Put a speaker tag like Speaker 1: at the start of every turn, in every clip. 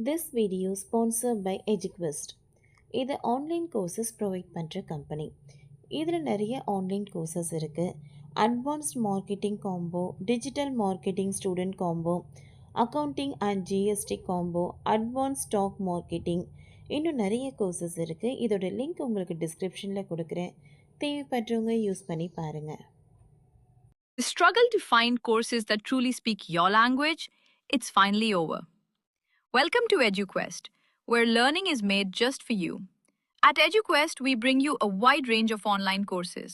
Speaker 1: This video sponsored by EduQuest. இது online courses provide பண்ணுற company. இதில் நிறைய ஆன்லைன் கோர்சஸ் இருக்குது. Advanced marketing combo, digital marketing student combo, accounting and GST combo, advance stock marketing, இன்னும் நிறைய courses இருக்குது. இதோட லிங்க் உங்களுக்கு டிஸ்கிரிப்ஷனில் கொடுக்குறேன். தேவைப்படுறவங்க யூஸ் பண்ணி பாருங்கள்.
Speaker 2: The struggle to find courses that truly speak your language, it's finally over. Welcome to EduQuest, where learning is made just for you. At EduQuest, we bring you a wide range of online courses,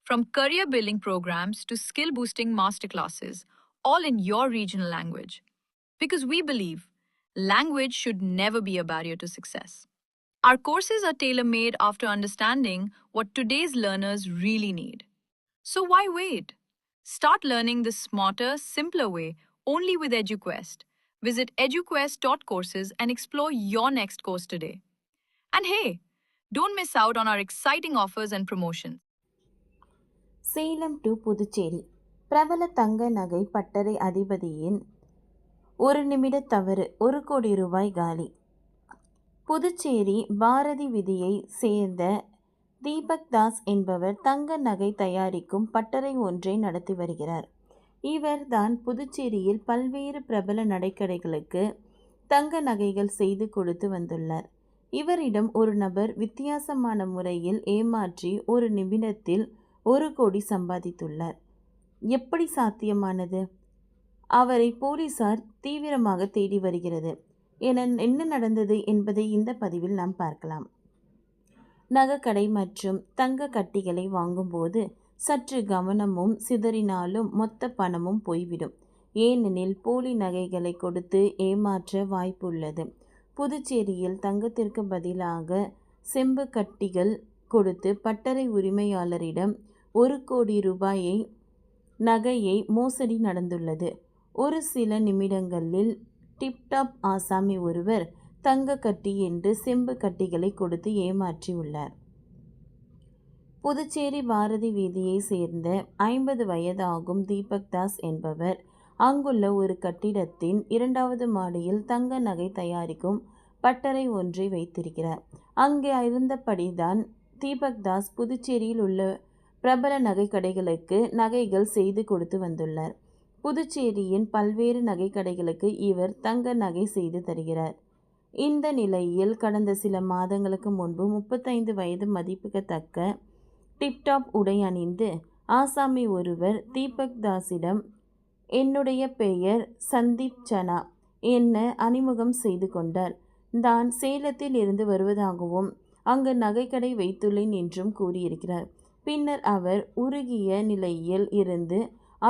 Speaker 2: from career building programs to skill boosting masterclasses, all in your regional language. Because we believe language should never be a barrier to success. Our courses are tailor made after understanding what today's learners really need. So why wait? Start learning the smarter, simpler way only with EduQuest. Visit eduquest.courses and explore your next course today. And hey, don't miss out on our exciting offers and promotions.
Speaker 1: Salem to Puducherry பிரபல தங்க நகை பட்டறை அதிபதியின் ஒரு நிமிட தவறு, 1 கோடி ரூபாய் காலி. புதுச்சேரி பாரதி விதியை சேர்ந்த தீபக் தாஸ் என்பவர் தங்க நகை தயாரிக்கும் பட்டறை ஒன்றை நடத்தி வருகிறார். இவர் தான் புதுச்சேரியில் பல்வேறு பிரபல நடைக்கடைகளுக்கு தங்க நகைகள் செய்து கொடுத்து வந்துள்ளார். இவரிடம் ஒரு நபர் வித்தியாசமான முறையில் ஏமாற்றி ஒரு நிமிடத்தில் 1 கோடி சம்பாதித்துள்ளார். எப்படி சாத்தியமானது? அவரை போலீசார் தீவிரமாக தேடி வருகிறது. என்ன நடந்தது என்பதை இந்த பதிவில் நாம் பார்க்கலாம். நகைக்கடை மற்றும் தங்க கட்டிகளை வாங்கும்போது சற்று கவனமும் சிதறினாலும் மொத்த பணமும் போய்விடும். ஏனெனில் போலி நகைகளை கொடுத்து ஏமாற்ற வாய்ப்புள்ளது. புதுச்சேரியில் தங்கத்திற்கு பதிலாக செம்பு கட்டிகள் கொடுத்து பட்டறை உரிமையாளரிடம் 1 கோடி ரூபாயை நகையை மோசடி நடந்துள்ளது. ஒரு சில நிமிடங்களில் டிப்டாப் ஆசாமி ஒருவர் தங்க கட்டி என்று செம்பு கட்டிகளை கொடுத்து ஏமாற்றியுள்ளார். புதுச்சேரி பாரதி வீதியை சேர்ந்த 50 வயதாகும் தீபக் தாஸ் என்பவர் அங்குள்ள ஒரு கட்டிடத்தின் 2வது மாடியில் தங்க நகை தயாரிக்கும் பட்டறை ஒன்றை வைத்திருக்கிறார். அங்கே இருந்தபடிதான் தீபக் தாஸ் புதுச்சேரியில் உள்ள பிரபல நகை கடைகளுக்கு நகைகள் செய்து கொடுத்து வந்துள்ளார். புதுச்சேரியின் பல்வேறு நகை கடைகளுக்கு இவர் தங்க நகை செய்து தருகிறார். இந்த நிலையில் கடந்த சில மாதங்களுக்கு முன்பு 35 வயது மதிப்புக்கத்தக்க டிப்டாப் உடை அணிந்து ஆசாமி ஒருவர் தீபக் தாஸிடம் என்னுடைய பெயர் சந்தீப் சனா என்ன அறிமுகம் செய்து கொண்டார். தான் சேலத்தில் இருந்து வருவதாகவும் அங்கு நகைக்கடை வைத்துள்ளேன் என்றும் கூறியிருக்கிறார். பின்னர் அவர் உருகிய நிலையில் இருந்து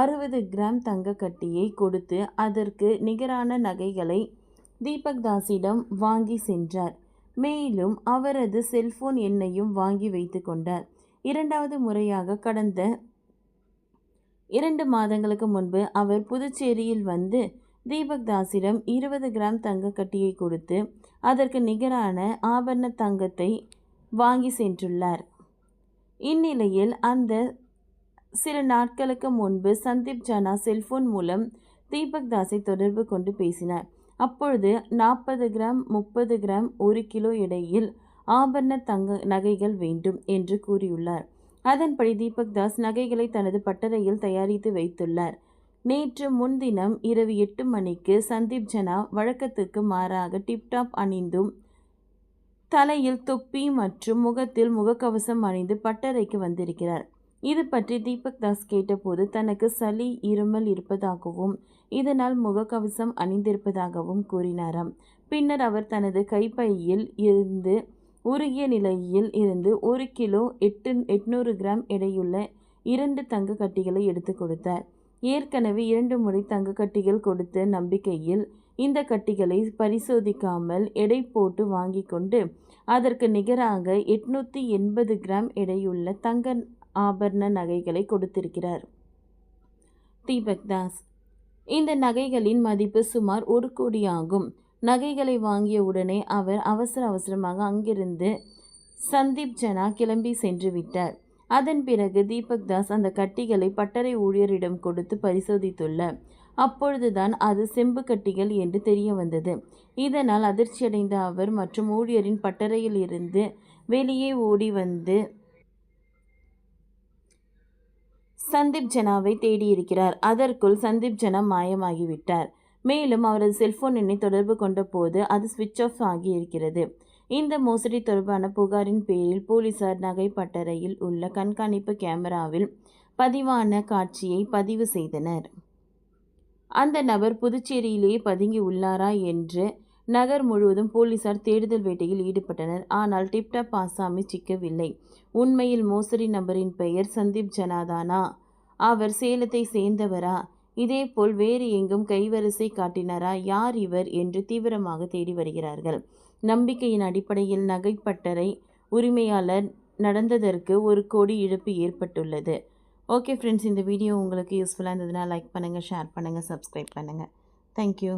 Speaker 1: 60 கிராம் தங்க கட்டியை கொடுத்து அதற்கு நிகரான நகைகளை தீபக் தாஸிடம் வாங்கி சென்றார். மேலும் அவரது செல்போன் எண்ணையும் வாங்கி வைத்து கொண்டார். 2வது முறையாக கடந்த 2 மாதங்களுக்கு முன்பு அவர் புதுச்சேரியில் வந்து தீபக் தாஸிடம் 20 கிராம் தங்க கட்டியை கொடுத்து அதற்கு நிகரான ஆபரண தங்கத்தை வாங்கி சென்றுள்ளார். இந்நிலையில் அந்த சில நாட்களுக்கு முன்பு சந்தீப் ஜனா செல்போன் மூலம் தீபக் தாஸை தொடர்பு கொண்டு பேசினார். அப்பொழுது 40 கிராம் 30 கிராம் 1 கிலோ எடையில் ஆபரண தங்க நகைகள் வேண்டும் என்று கூறியுள்ளார். அதன்படி தீபக் தாஸ் நகைகளை தனது பட்டறையில் தயாரித்து வைத்துள்ளார். நேற்று முன்தினம் இரவு 8 மணிக்கு சந்தீப் ஜனா வழக்கத்துக்கு மாறாக டிப்டாப் அணிந்தும் தலையில் தொப்பி மற்றும் முகத்தில் முகக்கவசம் அணிந்து பட்டறைக்கு வந்திருக்கிறார். இது பற்றி தீபக் தாஸ் கேட்டபோது தனக்கு சளி இருமல் இருப்பதாகவும் இதனால் முகக்கவசம் அணிந்திருப்பதாகவும் கூறினாராம். பின்னர் அவர் தனது கைப்பையில் இருந்து உருகிய நிலையில் இருந்து 1 கிலோ 800 கிராம் எடையுள்ள 2 தங்க கட்டிகளை எடுத்து கொடுத்தார். ஏற்கனவே 2 முறை தங்க கட்டிகள் கொடுத்த நம்பிக்கையில் இந்த கட்டிகளை பரிசோதிக்காமல் எடை போட்டு வாங்கி கொண்டு அதற்கு நிகராக 880 கிராம் எடையுள்ள தங்க ஆபரண நகைகளை கொடுத்திருக்கிறார் தீபக் தாஸ். இந்த நகைகளின் மதிப்பு சுமார் 1 கோடி ஆகும். நகைகளை வாங்கிய உடனே அவர் அவசரமாக அங்கிருந்து சந்தீப் ஜனா கிளம்பி சென்று விட்டார். அதன் பிறகு தீபக் தாஸ் அந்த கட்டிகளை பட்டறை ஊழியரிடம் கொடுத்து பரிசோதித்துள்ளார். அப்பொழுதுதான் அது செம்பு கட்டிகள் என்று தெரிய வந்தது. இதனால் அதிர்ச்சியடைந்த அவர் மற்றும் ஊழியரின் பட்டறையில் இருந்து வெளியே ஓடி வந்து சந்தீப் ஜனாவை தேடியிருக்கிறார். அதற்குள் சந்தீப் ஜனா மாயமாகிவிட்டார். மேலும் அவரது செல்போன் எண்ணை தொடர்பு கொண்ட போது அது சுவிட்ச் ஆஃப் ஆகியிருக்கிறது. இந்த மோசடி தொடர்பான புகாரின் பேரில் போலீசார் நகை பட்டறையில் உள்ள கண்காணிப்பு கேமராவில் பதிவான காட்சியை பதிவு செய்தனர். அந்த நபர் புதுச்சேரியிலேயே பதுங்கி உள்ளாரா என்று நகர் முழுவதும் போலீசார் தேடுதல் வேட்டையில் ஈடுபட்டனர். ஆனால் டிப்டாப் ஆசாமி சிக்கவில்லை. உண்மையில் மோசடி நபரின் பெயர் சந்தீப் ஜனாதானா? அவர் சேலத்தை சேர்ந்தவரா? இதேபோல் வேறு எங்கும் கைவரிசை காட்டினாரா? யார் இவர் என்று தீவிரமாக தேடி வருகிறார்கள். நம்பிக்கையின் அடிப்படையில் நகைப்பட்டறை உரிமையாளர் நடந்ததற்கு 1 கோடி இழப்பு ஏற்பட்டுள்ளது. ஓகே ஃப்ரெண்ட்ஸ், இந்த வீடியோ உங்களுக்கு யூஸ்ஃபுல்லாக இருந்ததுன்னா லைக் பண்ணுங்கள், ஷேர் பண்ணுங்கள், சப்ஸ்கிரைப் பண்ணுங்கள். தேங்க்யூ.